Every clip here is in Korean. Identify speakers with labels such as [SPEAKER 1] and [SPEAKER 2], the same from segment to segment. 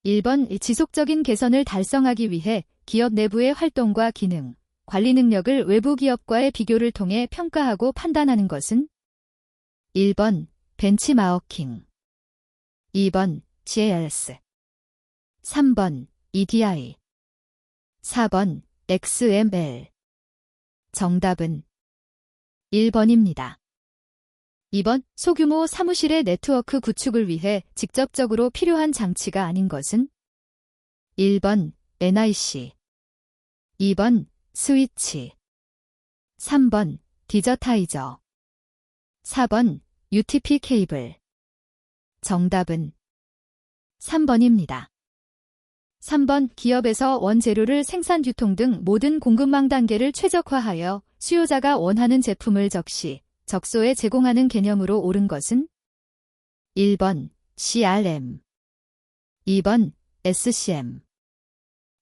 [SPEAKER 1] 1번 지속적인 개선을 달성하기 위해 기업 내부의 활동과 기능, 관리 능력을 외부 기업과의 비교를 통해 평가하고 판단하는 것은 1번 벤치마워킹, 2번 GAS, 3번 EDI, 4번 XML. 정답은 1번입니다. 2번 소규모 사무실의 네트워크 구축을 위해 직접적으로 필요한 장치가 아닌 것은 1번 NIC, 2번 스위치, 3번 디저타이저, 4번 UTP 케이블. 정답은 3번입니다. 3번 기업에서 원재료를 생산, 유통 등 모든 공급망 단계를 최적화하여 수요자가 원하는 제품을 적시, 적소에 제공하는 개념으로 옳은 것은 1번 CRM, 2번 SCM,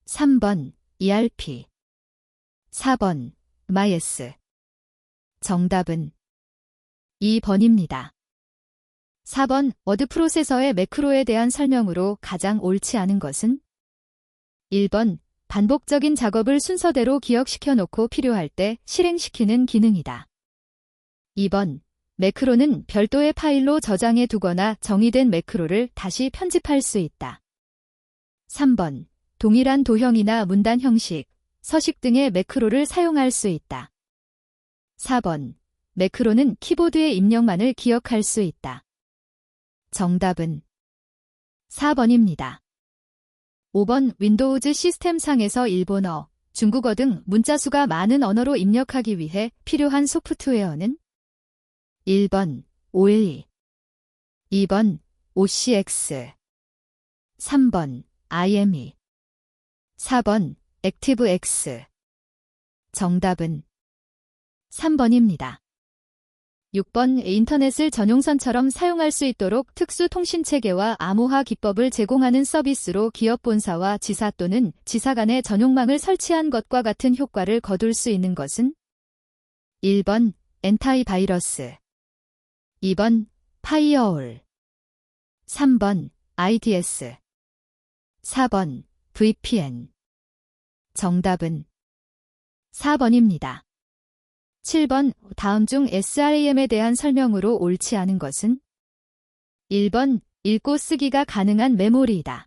[SPEAKER 1] 3번 ERP, 4번 MIS. 정답은 2번입니다. 4번 워드 프로세서의 매크로에 대한 설명으로 가장 옳지 않은 것은 1번 반복적인 작업을 순서대로 기억시켜 놓고 필요할 때 실행시키는 기능이다. 2번 매크로는 별도의 파일로 저장해 두거나 정의된 매크로를 다시 편집할 수 있다. 3번 동일한 도형이나 문단 형식, 서식 등의 매크로를 사용할 수 있다. 4번 매크로는 키보드의 입력만을 기억할 수 있다. 정답은 4번입니다. 5번 윈도우즈 시스템상에서 일본어, 중국어 등 문자수가 많은 언어로 입력하기 위해 필요한 소프트웨어는 1번 OLE, 2번 OCX, 3번 IME, 4번 액티브X. 정답은 3번입니다. 6번 인터넷을 전용선처럼 사용할 수 있도록 특수 통신체계와 암호화 기법을 제공하는 서비스로 기업 본사와 지사 또는 지사 간의 전용망을 설치한 것과 같은 효과를 거둘 수 있는 것은 1번 엔타이바이러스, 2번 파이어올, 3번 IDS, 4번 VPN. 정답은 4번입니다. 7번 다음 중 SRAM에 대한 설명으로 옳지 않은 것은 1번 읽고 쓰기가 가능한 메모리이다.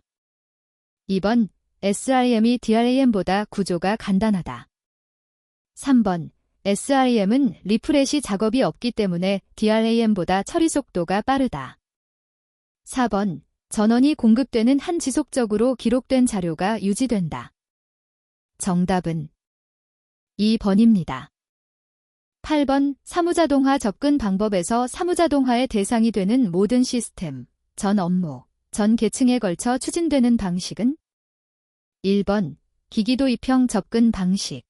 [SPEAKER 1] 2번 SRAM이 DRAM보다 구조가 간단하다. 3번 SRAM은 리프레시 작업이 없기 때문에 DRAM보다 처리 속도가 빠르다. 4번 전원이 공급되는 한 지속적으로 기록된 자료가 유지된다. 정답은 2번입니다. 8번 사무자동화 접근 방법에서 사무자동화의 대상이 되는 모든 시스템, 전 업무, 전 계층에 걸쳐 추진되는 방식은 1번 기기 도입형 접근 방식,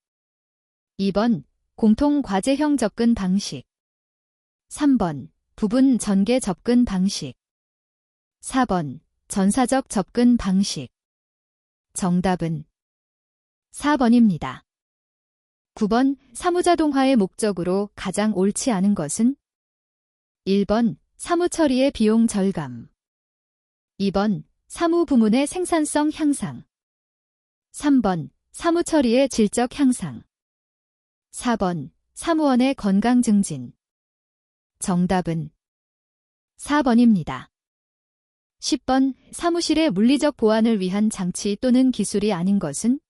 [SPEAKER 1] 2번 공통 과제형 접근 방식, 3번 부분 전개 접근 방식, 4번 전사적 접근 방식. 정답은 4번입니다. 9번 사무자동화의 목적으로 가장 옳지 않은 것은 1번 사무처리의 비용 절감, 2번 사무부문의 생산성 향상, 3번 사무처리의 질적 향상, 4번 사무원의 건강 증진. 정답은 4번입니다. 10번 사무실의 물리적 보안을 위한 장치 또는 기술이 아닌 것은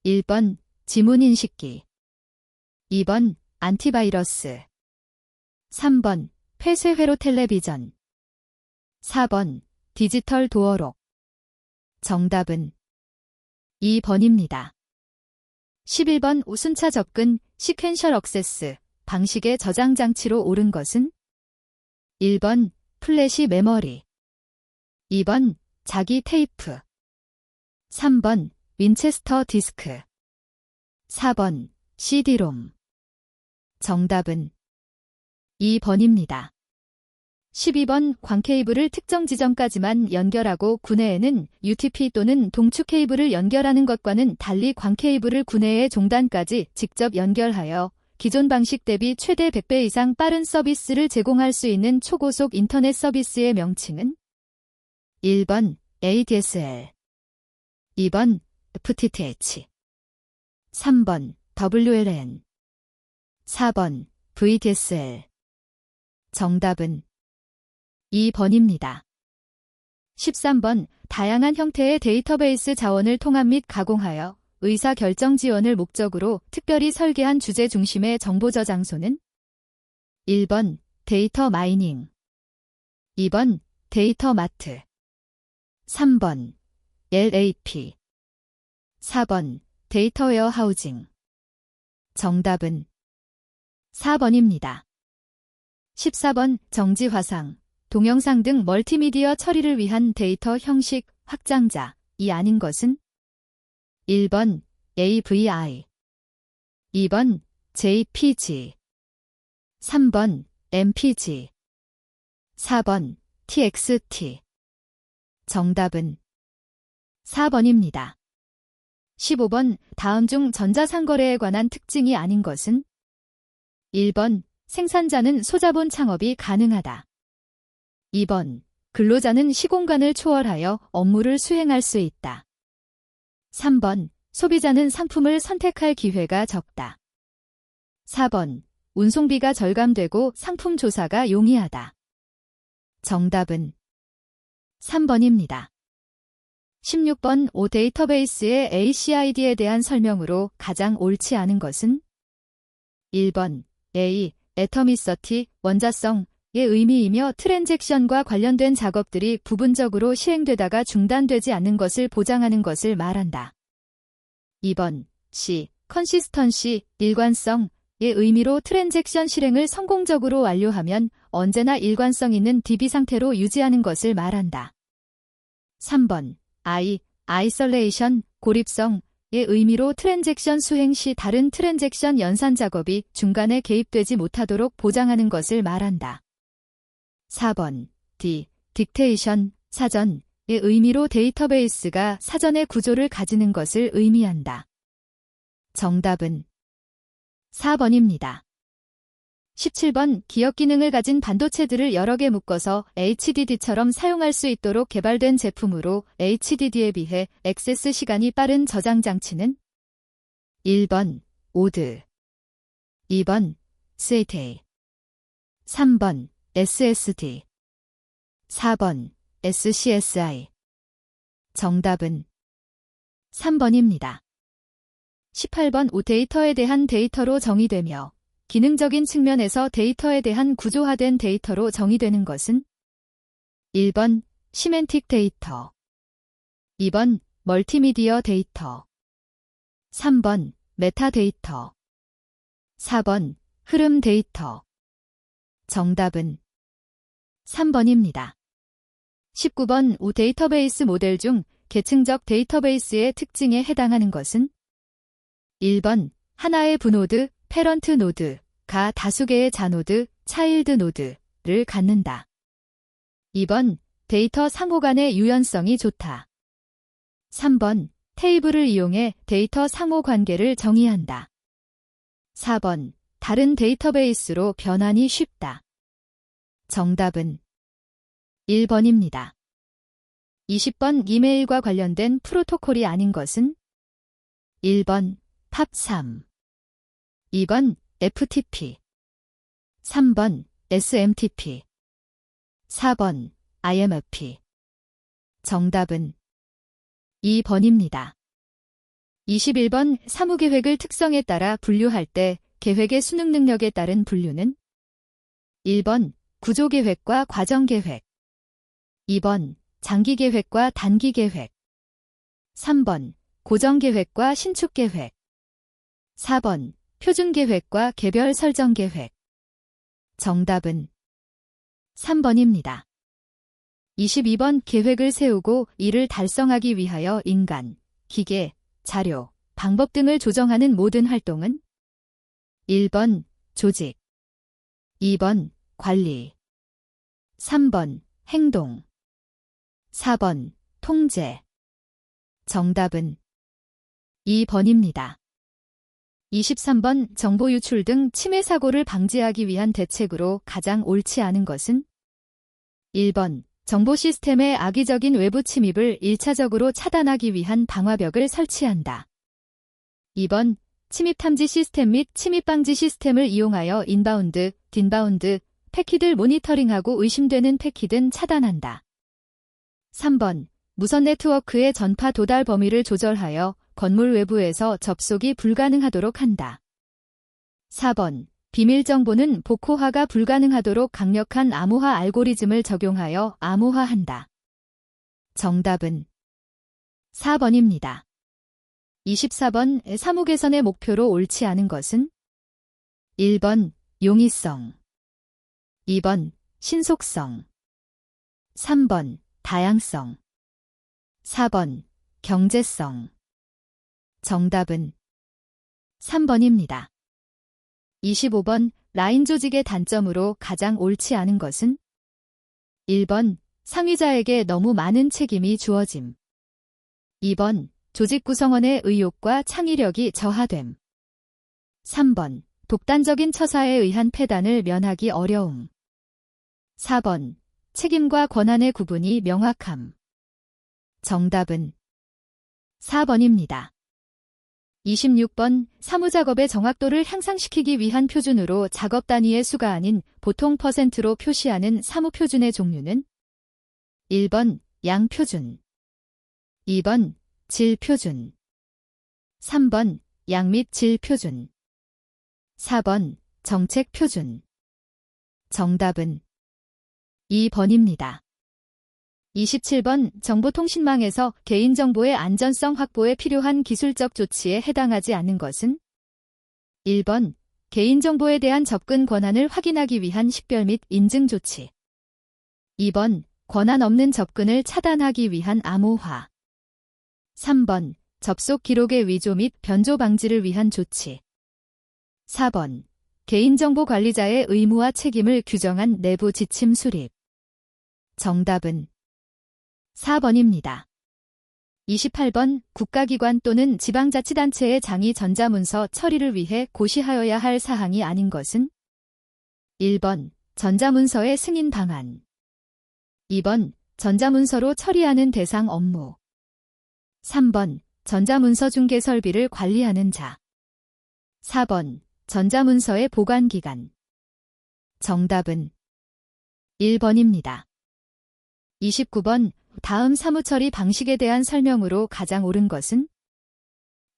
[SPEAKER 1] 1번 지문인식기, 2번 안티바이러스, 3번 폐쇄회로 텔레비전, 4번 디지털 도어록. 정답은 2번입니다. 11번 우순차 접근 시퀀셜 억세스 방식의 저장 장치로 옳은 것은 1번 플래시 메모리, 2번 자기 테이프, 3번 윈체스터 디스크, 4번 CD롬. 정답은 2번입니다. 12번 광 케이블을 특정 지점까지만 연결하고 구내에는 UTP 또는 동축 케이블을 연결하는 것과는 달리 광 케이블을 구내의 종단까지 직접 연결하여 기존 방식 대비 최대 100배 이상 빠른 서비스를 제공할 수 있는 초고속 인터넷 서비스의 명칭은 1번 ADSL 2번 FTTH 3번 WLAN 4번 VDSL 정답은 2번입니다. 13번 다양한 형태의 데이터베이스 자원을 통합 및 가공하여 의사결정 지원을 목적으로 특별히 설계한 주제 중심의 정보 저장소는 1번 데이터 마이닝 2번 데이터 마트 3번 LAP 4번 데이터 웨어하우징 정답은 4번입니다. 14번 정지화상, 동영상 등 멀티미디어 처리를 위한 데이터 형식 확장자 이 아닌 것은 1번 AVI 2번 JPG 3번 MPG 4번 TXT 정답은 4번입니다. 15번 다음 중 전자상거래에 관한 특징이 아닌 것은 1번 생산자는 소자본 창업이 가능하다. 2번 근로자는 시공간을 초월하여 업무를 수행할 수 있다. 3번 소비자는 상품을 선택할 기회가 적다. 4번 운송비가 절감되고 상품 조사가 용이하다. 정답은 3번입니다. 16번 O 데이터베이스의 ACID에 대한 설명으로 가장 옳지 않은 것은 1번 A. 애터미서티, 원자성의 의미이며 트랜잭션과 관련된 작업들이 부분적으로 시행되다가 중단되지 않는 것을 보장하는 것을 말한다. 2번 C. 컨시스턴시, 일관성의 의미로 트랜잭션 실행을 성공적으로 완료하면 언제나 일관성 있는 DB 상태로 유지하는 것을 말한다. 3번 I. 아이솔레이션, 고립성의 의미로 트랜잭션 수행 시 다른 트랜잭션 연산 작업이 중간에 개입되지 못하도록 보장하는 것을 말한다. 4번 D. 딕테이션, 사전의 의미로 데이터베이스가 사전의 구조를 가지는 것을 의미한다. 정답은 4번입니다. 17번 기억 기능을 가진 반도체들을 여러 개 묶어서 HDD처럼 사용할 수 있도록 개발된 제품으로 HDD에 비해 액세스 시간이 빠른 저장 장치는 1번 오드 2번 SATA 3번 SSD 4번 SCSI 정답은 3번입니다. 18번 O 데이터에 대한 데이터로 정의되며 기능적인 측면에서 데이터에 대한 구조화된 데이터로 정의되는 것은 1번 시멘틱 데이터 2번 멀티미디어 데이터 3번 메타데이터 4번 흐름 데이터 정답은 3번입니다. 19번 O 데이터베이스 모델 중 계층적 데이터베이스의 특징에 해당하는 것은 1번 하나의 부노드, 패런트 노드가 다수 개의 자노드, 차일드 노드를 갖는다. 2번 데이터 상호 간의 유연성이 좋다. 3번 테이블을 이용해 데이터 상호 관계를 정의한다. 4번 다른 데이터베이스로 변환이 쉽다. 정답은 1번입니다. 20번 이메일과 관련된 프로토콜이 아닌 것은 1번 팝3 2번 FTP 3번 SMTP 4번 IMP 정답은 2번입니다. 21번 사무계획을 특성에 따라 분류할 때 계획의 수능 능력에 따른 분류는 1번 구조계획과 과정계획 2번 장기계획과 단기계획 3번 고정계획과 신축계획 4번 표준계획과 개별 설정계획 정답은 3번입니다. 22번 계획을 세우고 이를 달성하기 위하여 인간, 기계, 자료, 방법 등을 조정하는 모든 활동은 1번 조직 2번 관리 3번 행동 4번 통제 정답은 2번입니다. 23번 정보 유출 등 침해 사고를 방지하기 위한 대책으로 가장 옳지 않은 것은 1번 정보 시스템의 악의적인 외부 침입을 1차적으로 차단하기 위한 방화벽을 설치한다. 2번, 침입 탐지 시스템 및 침입 방지 시스템을 이용하여 인바운드, 딘바운드, 패킷을 모니터링하고 의심되는 패킷은 차단한다. 3번, 무선 네트워크의 전파 도달 범위를 조절하여 건물 외부에서 접속이 불가능하도록 한다. 4번, 비밀 정보는 복호화가 불가능하도록 강력한 암호화 알고리즘을 적용하여 암호화한다. 정답은 4번입니다. 24번, 사무 개선의 목표로 옳지 않은 것은? 1번, 용이성. 2번, 신속성. 3번, 다양성. 4번, 경제성. 정답은 3번입니다. 25번, 라인 조직의 단점으로 가장 옳지 않은 것은? 1번, 상위자에게 너무 많은 책임이 주어짐. 2번, 조직 구성원의 의욕과 창의력이 저하됨. 3번, 독단적인 처사에 의한 폐단을 면하기 어려움. 4번, 책임과 권한의 구분이 명확함. 정답은 4번입니다. 26번, 사무작업의 정확도를 향상시키기 위한 표준으로 작업 단위의 수가 아닌 보통 %로 표시하는 사무표준의 종류는? 1번, 양표준. 2번, 질표준. 3번, 양 및 질표준. 4번, 정책표준. 정답은 2번입니다. 27번, 정보통신망에서 개인정보의 안전성 확보에 필요한 기술적 조치에 해당하지 않는 것은? 1번, 개인정보에 대한 접근 권한을 확인하기 위한 식별 및 인증 조치. 2번, 권한 없는 접근을 차단하기 위한 암호화. 3번, 접속 기록의 위조 및 변조 방지를 위한 조치. 4번, 개인정보 관리자의 의무와 책임을 규정한 내부 지침 수립. 정답은 4번입니다. 28번, 국가기관 또는 지방자치단체의 장의 전자문서 처리를 위해 고시하여야 할 사항이 아닌 것은? 1번, 전자문서의 승인 방안. 2번, 전자문서로 처리하는 대상 업무. 3번, 전자문서 중개 설비를 관리하는 자. 4번, 전자문서의 보관기간. 정답은 1번입니다. 29번, 다음 사무처리 방식에 대한 설명으로 가장 옳은 것은?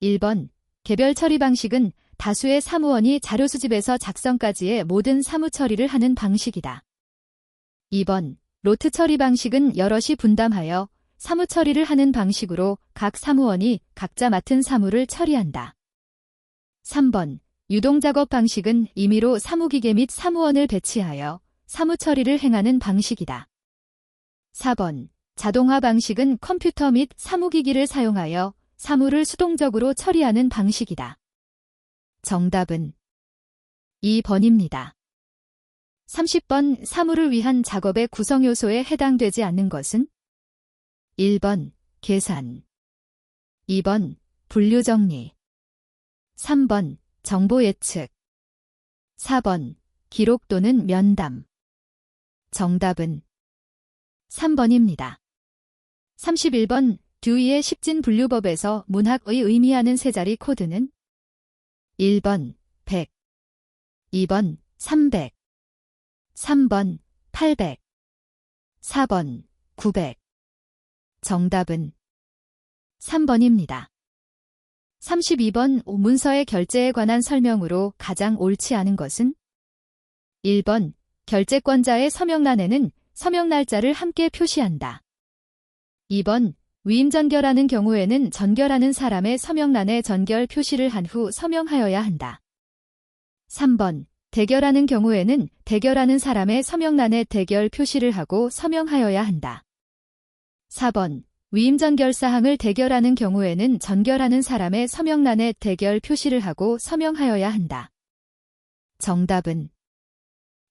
[SPEAKER 1] 1번, 개별 처리 방식은 다수의 사무원이 자료 수집에서 작성까지의 모든 사무 처리를 하는 방식이다. 2번, 로트 처리 방식은 여럿이 분담하여 사무 처리를 하는 방식으로 각 사무원이 각자 맡은 사무를 처리한다. 3번, 유동작업 방식은 임의로 사무기계 및 사무원을 배치하여 사무 처리를 행하는 방식이다. 4번, 자동화 방식은 컴퓨터 및 사무기기를 사용하여 사무를 수동적으로 처리하는 방식이다. 정답은 2번입니다. 30번, 사무를 위한 작업의 구성 요소에 해당되지 않는 것은? 1번, 계산. 2번, 분류 정리. 3번, 정보 예측. 4번, 기록 또는 면담. 정답은 3번입니다. 31번, 듀이의 십진분류법에서 문학의 의미하는 세 자리 코드는? 1번, 100. 2번, 300. 3번, 800. 4번, 900. 정답은 3번입니다. 32번, 문서의 결제에 관한 설명으로 가장 옳지 않은 것은? 1번, 결제권자의 서명란에는 서명 날짜를 함께 표시한다. 2번, 위임 전결하는 경우에는 전결하는 사람의 서명란에 전결 표시를 한 후 서명하여야 한다. 3번, 대결하는 경우에는 대결하는 사람의 서명란에 대결 표시를 하고 서명하여야 한다. 4번, 위임 전결 사항을 대결하는 경우에는 전결하는 사람의 서명란에 대결 표시를 하고 서명하여야 한다. 정답은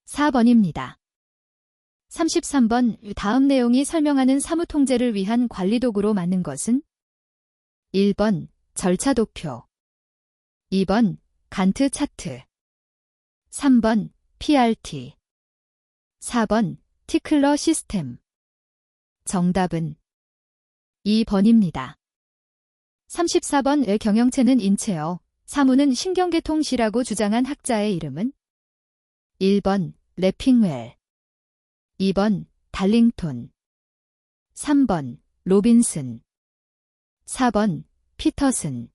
[SPEAKER 1] 4번입니다. 33번, 다음 내용이 설명하는 사무통제를 위한 관리도구로 맞는 것은? 1번, 절차도표. 2번, 간트 차트. 3번, PRT. 4번, 티클러 시스템. 정답은 2번입니다. 34번의 경영체는 인체어, 사무는 신경계통시라고 주장한 학자의 이름은? 1번 래핑웰, 2번 달링톤, 3번 로빈슨, 4번 피터슨.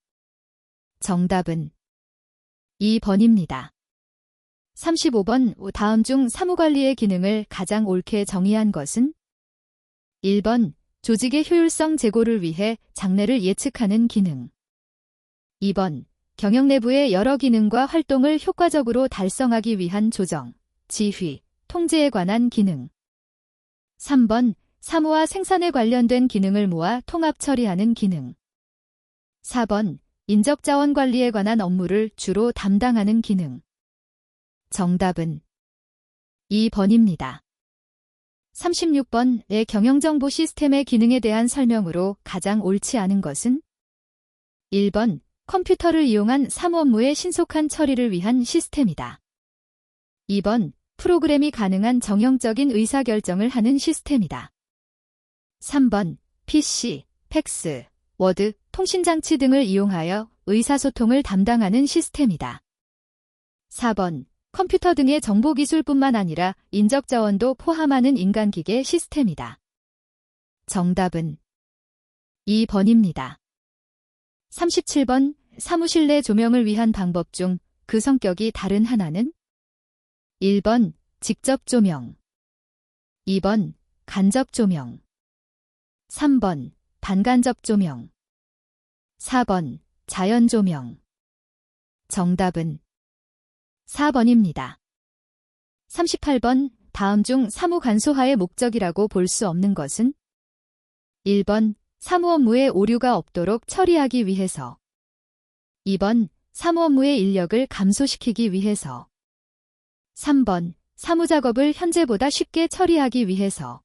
[SPEAKER 1] 정답은 2번입니다. 35번 다음 중 사무관리의 기능을 가장 옳게 정의한 것은? 1번 조직의 효율성 제고를 위해 장래를 예측하는 기능, 2번 경영 내부의 여러 기능과 활동을 효과적으로 달성하기 위한 조정, 지휘, 통제에 관한 기능, 3번 사무와 생산에 관련된 기능을 모아 통합 처리하는 기능, 4번 인적자원 관리에 관한 업무를 주로 담당하는 기능. 정답은 2번입니다. 36번의 경영정보 시스템의 기능에 대한 설명으로 가장 옳지 않은 것은? 1번 컴퓨터를 이용한 사무 업무의 신속한 처리를 위한 시스템이다. 2번 프로그램이 가능한 정형적인 의사결정을 하는 시스템이다. 3번 PC, 팩스, 워드, 통신장치 등을 이용하여 의사소통을 담당하는 시스템이다. 4번 컴퓨터 등의 정보기술뿐만 아니라 인적자원도 포함하는 인간기계 시스템이다. 정답은 2번입니다. 37번 사무실 내 조명을 위한 방법 중 그 성격이 다른 하나는? 1번 직접 조명, 2번 간접 조명, 3번 반간접 조명, 4번 자연 조명. 정답은 4번입니다. 38번 다음 중 사무 간소화의 목적이라고 볼 수 없는 것은? 1번 사무 업무에 오류가 없도록 처리하기 위해서, 2번 사무 업무의 인력을 감소시키기 위해서, 3번 사무작업을 현재보다 쉽게 처리하기 위해서,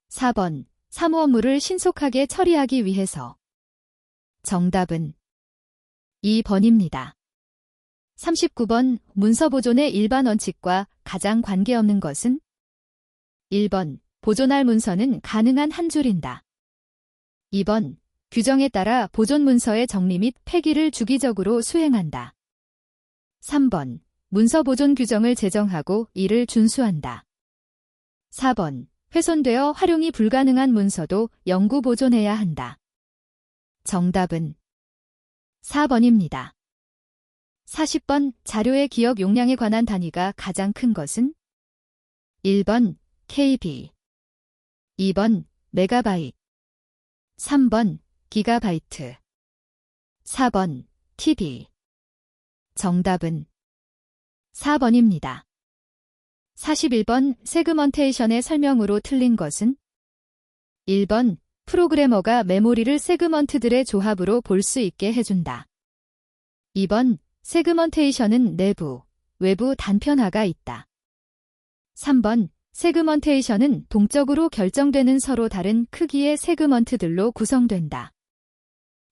[SPEAKER 1] 4번 사무 업무를 신속하게 처리하기 위해서. 정답은 2번입니다. 39번 문서 보존의 일반 원칙과 가장 관계없는 것은? 1번 보존할 문서는 가능한 한 줄인다. 2번 규정에 따라 보존 문서의 정리 및 폐기를 주기적으로 수행한다. 3번 문서 보존 규정을 제정하고 이를 준수한다. 4번 훼손되어 활용이 불가능한 문서도 영구 보존해야 한다. 정답은 4번입니다. 40번 자료의 기억 용량에 관한 단위가 가장 큰 것은? 1번 KB, 2번 메가바이트, 3번 기가바이트, 4번 TB. 정답은 4번입니다. 41번 세그먼테이션의 설명으로 틀린 것은? 1번 프로그래머가 메모리를 세그먼트들의 조합으로 볼 수 있게 해준다. 2번 세그먼테이션은 내부, 외부 단편화가 있다. 3번 세그먼테이션은 동적으로 결정되는 서로 다른 크기의 세그먼트들로 구성된다.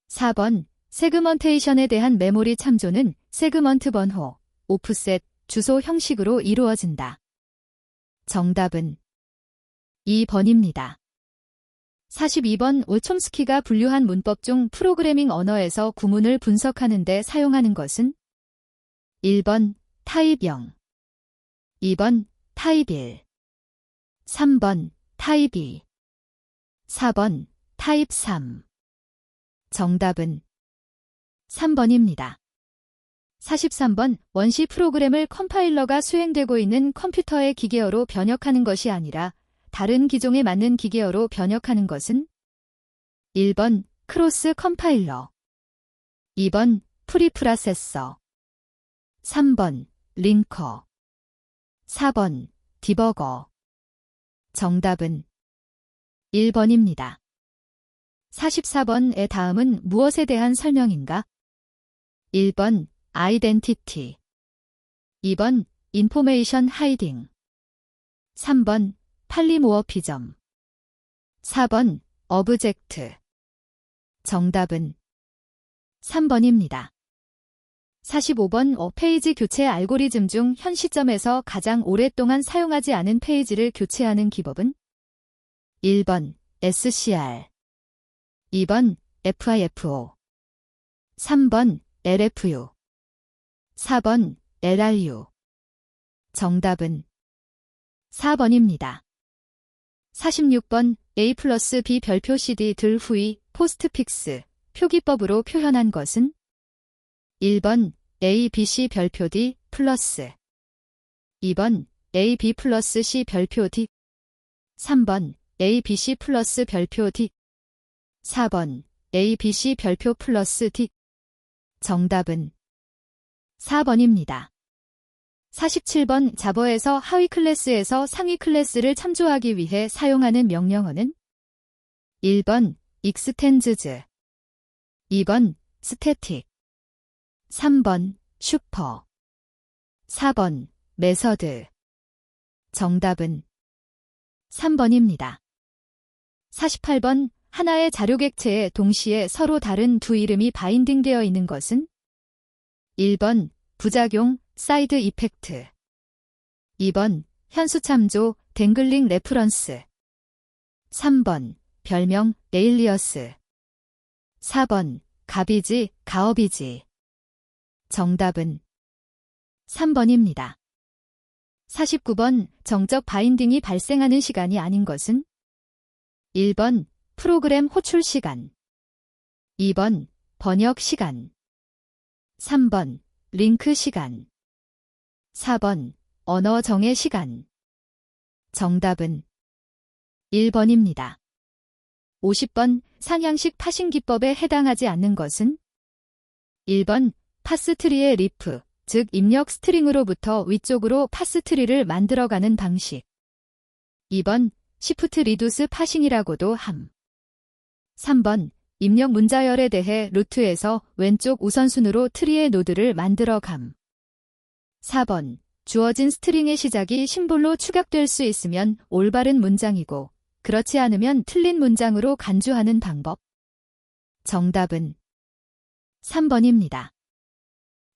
[SPEAKER 1] 4번 세그먼테이션에 대한 메모리 참조는 세그먼트 번호, 오프셋, 주소 형식으로 이루어진다. 정답은 2번입니다. 42번 쫌스키가 분류한 문법 중 프로그래밍 언어에서 구문을 분석하는 데 사용하는 것은? 1번 타입 0, 2번 타입 1, 3번 타입 2, 4번 타입 3. 정답은 3번입니다. 43번 원시 프로그램을 컴파일러가 수행되고 있는 컴퓨터의 기계어로 번역하는 것이 아니라 다른 기종에 맞는 기계어로 번역하는 것은? 1번 크로스 컴파일러, 2번 프리프라세서, 3번 링커, 4번 디버거. 정답은 1번입니다. 44번의 다음은 무엇에 대한 설명인가? 1번 아이덴티티, 2번 인포메이션 하이딩, 3번 팔리모어피즘, 4번 어브젝트. 정답은 3번입니다. 45번 페이지 교체 알고리즘 중 현 시점에서 가장 오랫동안 사용하지 않은 페이지를 교체하는 기법은? 1번 SCR 2번 FIFO 3번 LFU 4번 LRU 정답은 4번입니다. 46번 A 플러스 B 별표 CD 들 후이 포스트픽스 표기법으로 표현한 것은 1번 A, B, C 별표 D 플러스 2번 A, B 플러스 C 별표 D 3번 A, B, C 플러스 별표 D 4번 A, B, C 별표 플러스 D 정답은 4번입니다. 47번 자버에서 하위 클래스에서 상위 클래스를 참조하기 위해 사용하는 명령어는 1번 익스텐즈즈 2번 스태틱 3번 슈퍼 4번 메서드 정답은 3번입니다. 48번 하나의 자료객체에 동시에 서로 다른 두 이름이 바인딩되어 있는 것은 1번 부작용 사이드 이펙트 2번 현수참조 댕글링 레프런스 3번 별명 에일리어스 4번 가비지 가어비지 정답은 3번입니다. 49번 정적 바인딩이 발생하는 시간이 아닌 것은 1번 프로그램 호출 시간 2번 번역 시간 3번 링크 시간 4번 언어 정의 시간 정답은 1번입니다. 50번 상향식 파싱 기법에 해당하지 않는 것은 1번 파스트리의 리프, 즉 입력 스트링으로부터 위쪽으로 파스트리를 만들어가는 방식 2번 시프트 리두스 파싱이라고도 함 3번 입력 문자열에 대해 루트에서 왼쪽 우선순으로 트리의 노드를 만들어감 4번 주어진 스트링의 시작이 심볼로 축약될 수 있으면 올바른 문장이고 그렇지 않으면 틀린 문장으로 간주하는 방법 정답은 3번입니다.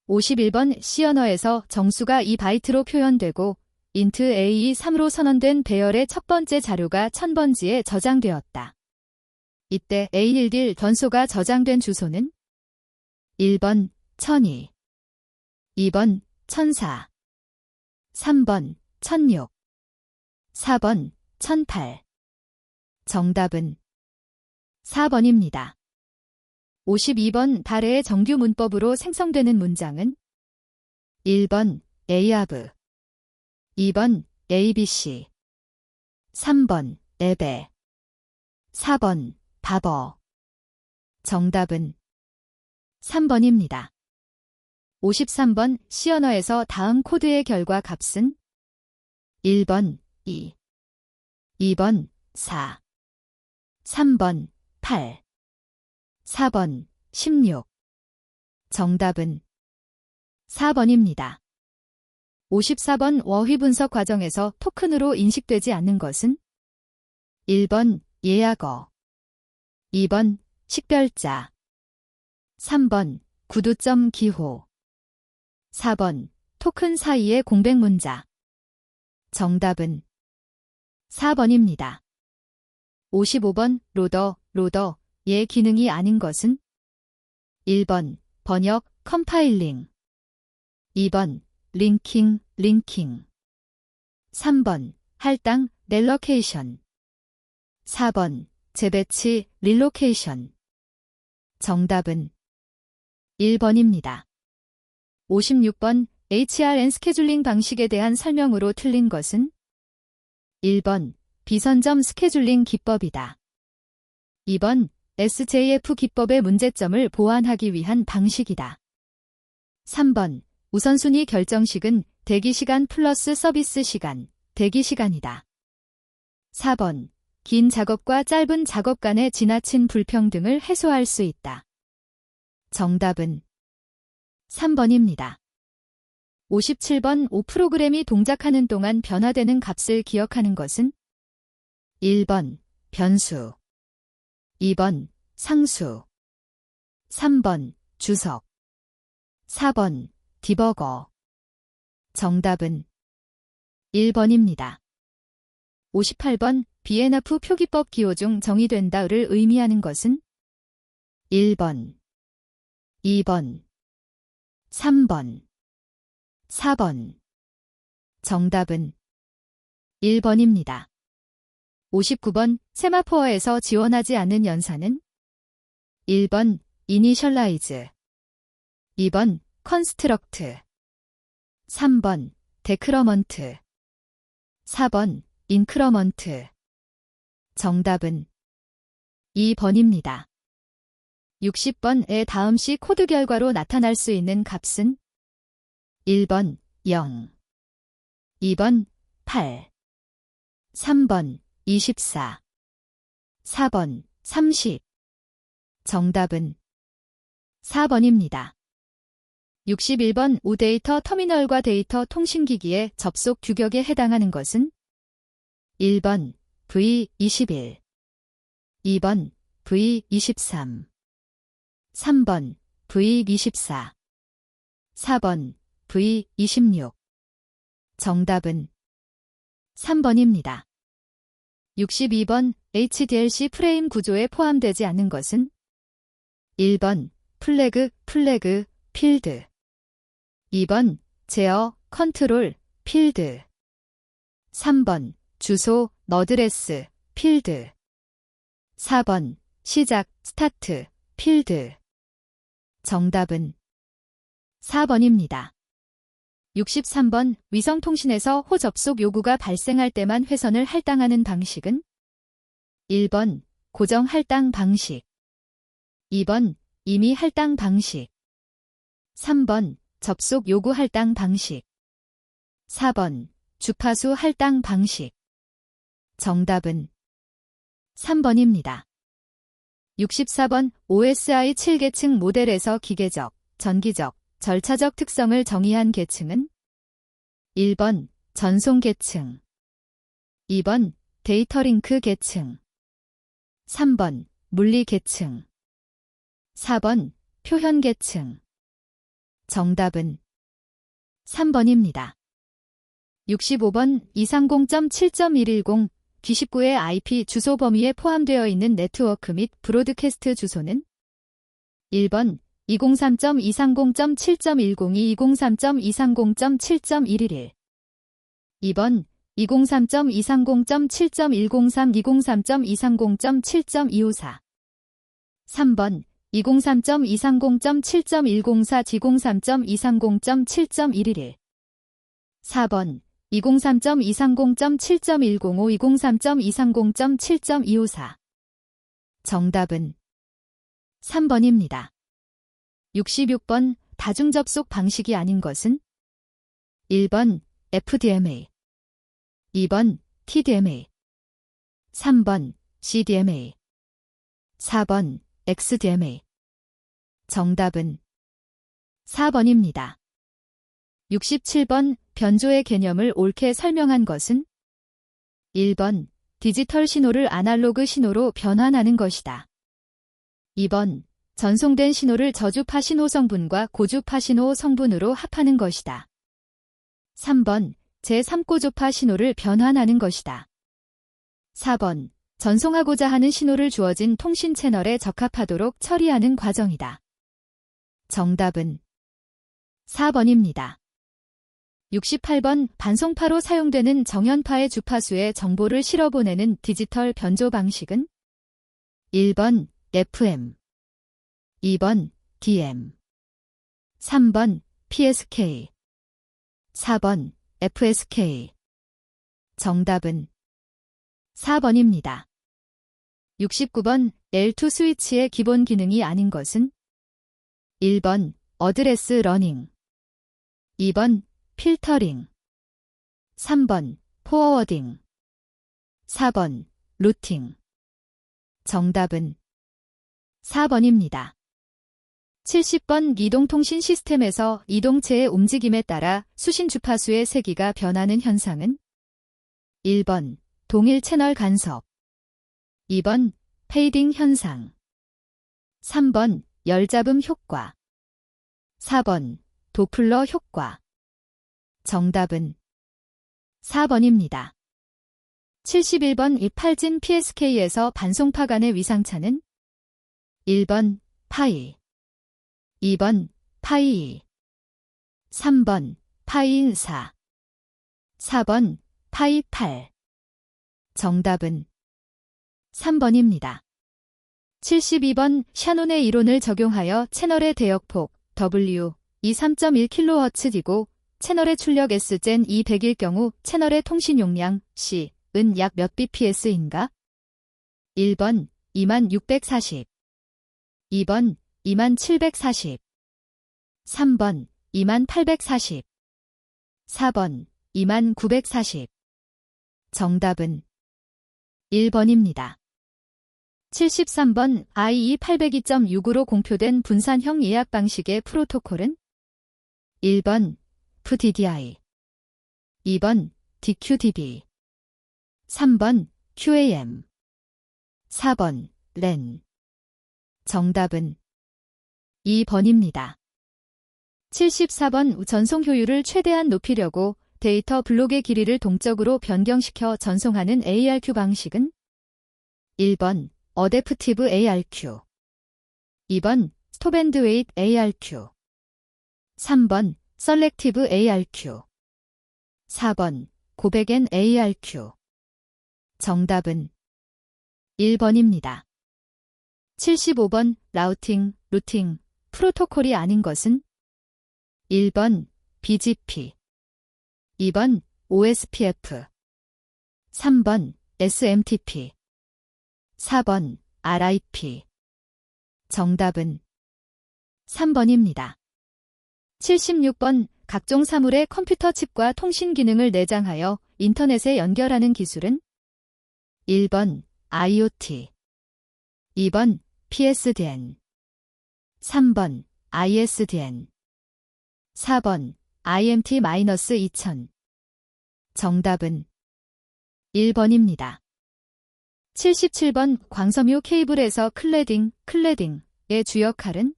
[SPEAKER 1] 51번 C 언어에서 정수가 2바이트로 표현되고 int a 3로 선언된 배열의 첫 번째 자료가 1000번지에 저장되었다. 이때 A11 변소가 저장된 주소는 1번 1002 2번 1004 3번 1006 4번 1008 정답은 4번입니다. 52번 달의 정규 문법으로 생성되는 문장은 1번 에이아브 2번 ABC 3번 에베 4번 바버 정답은 3번입니다. 53번 C 언어에서 다음 코드의 결과 값은 1번 2 2번 4 3번 8 4번 16 정답은 4번입니다. 54번 어휘 분석 과정에서 토큰으로 인식되지 않는 것은 1번 예약어 2번 식별자 3번 구두점 기호 4번 토큰 사이의 공백 문자 정답은 4번입니다. 55번 로더의 기능이 아닌 것은 1번 번역 컴파일링 2번 링킹 3번 할당 렐로케이션 4번 재배치 릴로케이션 정답은 1번입니다. 56번 HRN 스케줄링 방식에 대한 설명으로 틀린 것은 1번 비선점 스케줄링 기법이다. 2번 SJF 기법의 문제점을 보완하기 위한 방식이다. 3번 우선순위 결정식은 대기시간 플러스 서비스 시간, 대기시간이다. 4번 긴 작업과 짧은 작업 간의 지나친 불평등을 해소할 수 있다. 정답은 3번입니다. 57번 O 프로그램이 동작하는 동안 변화되는 값을 기억하는 것은 1번 변수 2번 상수 3번 주석 4번 디버거 정답은 1번입니다. 58번 비엔나프 표기법 기호 중 정의된다를 의미하는 것은 1번, 2번, 3번, 4번. 정답은 1번입니다. 59번 세마포어에서 지원하지 않는 연산은 1번 이니셜라이즈, 2번 컨스트럭트, 3번 데크러먼트, 4번 인크러먼트. 정답은 2번입니다. 60번의 다음 시 코드 결과로 나타날 수 있는 값은 1번 0, 2번 8, 3번 24, 4번 30. 정답은 4번입니다. 61번 우데이터 터미널과 데이터 통신기기의 접속 규격에 해당하는 것은 1번 V21, 2번 V23, 3번 V24, 4번 V26. 정답은 3번입니다. 62번 HDLC 프레임 구조에 포함되지 않는 것은 1번 플래그, 필드, 2번 제어, 컨트롤, 필드, 3번 주소, 어드레스, 필드, 4번 시작, 스타트, 필드. 정답은 4번입니다. 63번 위성통신에서 호접속 요구가 발생할 때만 회선을 할당하는 방식은 1번 고정 할당 방식, 2번 임의 할당 방식, 3번 접속 요구 할당 방식, 4번 주파수 할당 방식. 정답은 3번입니다. 64번 OSI 7계층 모델에서 기계적, 전기적, 절차적 특성을 정의한 계층은 1번 전송 계층, 2번 데이터 링크 계층, 3번 물리 계층, 4번 표현 계층. 정답은 3번입니다. 65번 230.7.110 G19의 IP 주소 범위에 포함되어 있는 네트워크 및 브로드캐스트 주소는 1번 203.230.7.102 203.230.7.111, 2번 203.230.7.103 203.230.7.254, 3번 203.230.7.104 203.230.7.111, 4번 203.230.7.105 203.230.7.254. 정답은 3번입니다. 66번 다중접속 방식이 아닌 것은 1번 FDMA, 2번 TDMA, 3번 CDMA, 4번 XDMA. 정답은 4번입니다. 67번 변조의 개념을 옳게 설명한 것은 1번 디지털 신호를 아날로그 신호로 변환하는 것이다. 2번 전송된 신호를 저주파 신호 성분과 고주파 신호 성분으로 합하는 것이다. 3번 제3고주파 신호를 변환하는 것이다. 4번 전송하고자 하는 신호를 주어진 통신 채널에 적합하도록 처리하는 과정이다. 정답은 4번입니다. 68번 반송파로 사용되는 정연파의 주파수에 정보를 실어보내는 디지털 변조 방식은 1번 FM, 2번 DM, 3번 PSK, 4번 FSK. 정답은 4번입니다. 69번 L2 스위치의 기본 기능이 아닌 것은 1번 어드레스 러닝, 2번 필터링, 3번 포워딩, 4번 루팅. 정답은 4번입니다. 70번 이동통신 시스템에서 이동체의 움직임에 따라 수신 주파수의 세기가 변하는 현상은 1번 동일 채널 간섭, 2번 페이딩 현상, 3번 열잡음 효과, 4번 도플러 효과. 정답은 4번입니다. 71번 이 팔진 PSK에서 반송파 간의 위상차는 1번 파이, 2번 파이 2, 3번 파이 4, 4번 파이 8. 정답은 3번입니다. 72번 샤논의 이론을 적용하여 채널의 대역폭 W 이 3.1kHz이고 채널의 출력 S젠 200일 경우 채널의 통신 용량 C은 약 몇 bps인가? 1번 2640, 2번 2740, 3번 2840, 4번 2940. 정답은 1번입니다. 73번 IE 802.6으로 공표된 분산형 예약 방식의 프로토콜은 1번 FDDI, 2번 DQDB, 3번 QAM, 4번 LAN. 정답은 2번입니다. 74번 전송 효율을 최대한 높이려고 데이터 블록의 길이를 동적으로 변경시켜 전송하는 ARQ 방식은 1번 어댑티브 ARQ, 2번 스톱앤드웨이트 ARQ, 3번 셀렉티브 ARQ, 4번 고백앤 ARQ. 정답은 1번입니다. 75번 루팅 프로토콜이 아닌 것은 1번 BGP, 2번 OSPF, 3번 SMTP, 4번 RIP. 정답은 3번입니다. 76번 각종 사물의 컴퓨터 칩과 통신 기능을 내장하여 인터넷에 연결하는 기술은 1번 IoT, 2번 PSDN, 3번 ISDN, 4번 IMT-2000. 정답은 1번입니다. 77번 광섬유 케이블에서 클래딩의 주역할은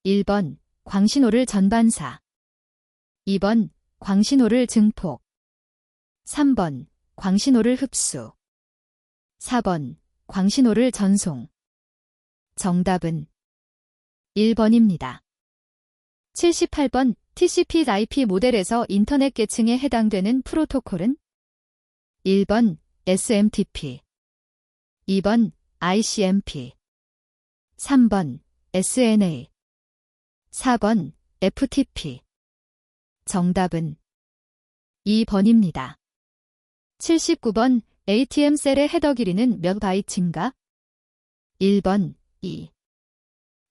[SPEAKER 1] 1번 광신호를 전반사, 2번 광신호를 증폭, 3번 광신호를 흡수, 4번 광신호를 전송. 정답은 1번입니다. 78번 TCP/IP 모델에서 인터넷 계층에 해당되는 프로토콜은 1번 SMTP, 2번 ICMP, 3번 SNA, 4번 FTP. 정답은 2번입니다. 79번 ATM 셀의 헤더 길이는 몇 바이트인가? 1번 2,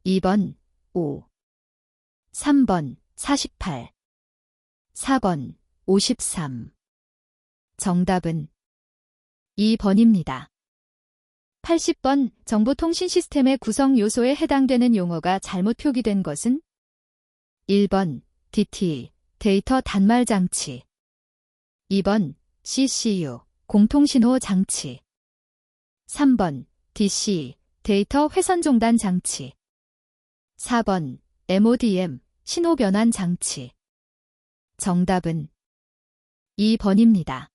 [SPEAKER 1] 2번 5, 3번 48, 4번 53. 정답은 2번입니다. 80번 정보통신 시스템의 구성 요소에 해당되는 용어가 잘못 표기된 것은 1번 DTE 데이터 단말 장치, 2번 CCU 공통신호 장치, 3번 DCE 데이터 회선 종단 장치, 4번 MODM 신호 변환 장치. 정답은 2번입니다.